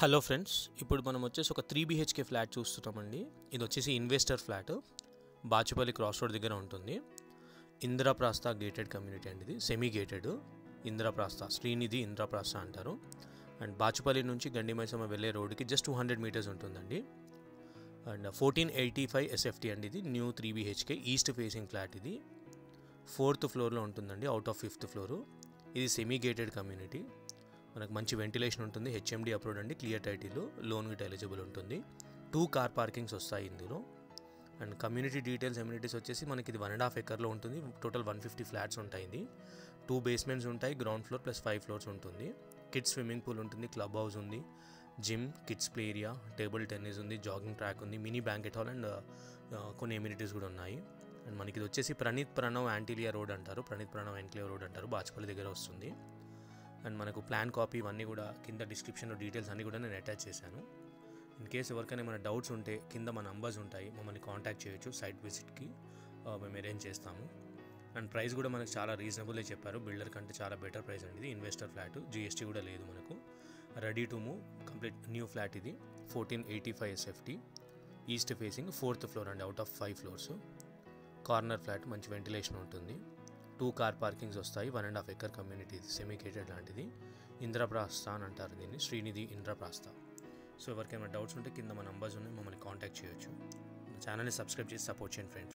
Hello friends, ఇప్పుడు మనం వచ్చేసి ఒక 3 BHK ఫ్లాట్ చూస్తున్నామండి. ఇది వచ్చేసి investor flat Bachupally cross road దగ్గర ఉంటుంది. ఇంద్రప్రాస్థ గేటెడ్ కమ్యూనిటీ అండి. ఇది సెమీ గేటెడ్ ఇంద్రప్రాస్థ, శ్రీనిధి ఇంద్రప్రాస్థ అంటారు. అండ్ బాచుపల్లి నుంచి గండిమైసమ్మ వెళ్ళే రోడ్డుకి జస్ట్ 200 మీటర్స్ ఉంటుందండి. అండ్ 1485 SFT అండి. ఇది new 3 BHK east facing flat. ఇది 4th ఫ్లోర్లో ఉంటుందండి, అవుట్ ఆఫ్ 5th ఫ్లోరు. ఇది సెమీ గేటెడ్ కమ్యూనిటీ. మనకు మంచి వెంటిలేషన్ ఉంటుంది, HMD అప్రూవ్డ్ అండి, క్లియర్ టైటిల్, లోన్ గిట్ ఎలిజిబుల్ ఉంటుంది. 2 కార్ పార్కింగ్స్ వస్తాయి ఇందులో. అండ్ కమ్యూనిటీ డీటెయిల్స్, ఎమ్యూనిటీస్ వచ్చేసి మనకి ఇది 1.5 ఎకర్లో ఉంటుంది. టోటల్ 150 ఫ్లాట్స్ ఉంటాయి. ఇది 2 బేస్మెంట్స్ ఉంటాయి, గ్రౌండ్ ఫ్లోర్ ప్లస్ 5 ఫ్లోర్స్ ఉంటుంది. కిడ్స్ స్విమ్మింగ్ పూల్ ఉంటుంది, క్లబ్ హౌస్ ఉంది, gym, kids play area, table tennis ఉంది, జాగింగ్ ట్రాక్ ఉంది, మినీ బ్యాంకెట్ హాల్ అండ్ కొన్ని ఎమ్యూనిటీస్ కూడా ఉన్నాయి. అండ్ మనకి ఇది వచ్చేసి ప్రణీత్ ప్రణవ్ యాంటీలియా రోడ్ అంటారు, ప్రణీత్ ప్రణవ్ ఎన్క్లేవ్ రోడ్ అంటారు, బాచుపల్లి దగ్గర వస్తుంది. అండ్ మనకు ప్లాన్ కాపీ ఇవన్నీ కూడా కింద డిస్క్రిప్షన్లో డీటెయిల్స్ అన్నీ కూడా నేను అటాచ్ చేశాను. ఇన్ కేసు ఎవరికైనా ఏమైనా డౌట్స్ ఉంటే కింద మా నంబర్స్ ఉంటాయి, మమ్మల్ని కాంటాక్ట్ చేయొచ్చు. సైట్ విజిట్కి మేము అరేంజ్ చేస్తాము. అండ్ ప్రైస్ కూడా మనకు చాలా రీజనబుల్గా చెప్పారు, బిల్డర్ కంటే చాలా బెటర్ ప్రైస్ అండి. ఇది ఇన్వెస్టర్ ఫ్లాట్, GST కూడా లేదు మనకు. Ready to move complete new flat. ఇది 1485 SFT east facing 4th floor అండి, out of 5 floors. Corner flat, మంచి వెంటిలేషన్ ఉంటుంది. 2 కార్ పార్కింగ్స్ వస్తాయి. 1.5 ఎకర్ కమ్యూనిటీ, ఇది సెమీ గేటెడ్ లాంటిది. ఇంద్రప్రాస్థ అని అంటారు దీన్ని, శ్రీనిధి ఇంద్రప్రాస్థ. సో ఎవరికైనా డౌట్స్ ఉంటే కింద మా నంబర్స్ ఉన్నాయి, మమ్మల్ని కాంటాక్ట్ చేయొచ్చు. ఛానల్ని సబ్స్క్రైబ్ చేసి సపోర్ట్ చేయండి ఫ్రెండ్స్.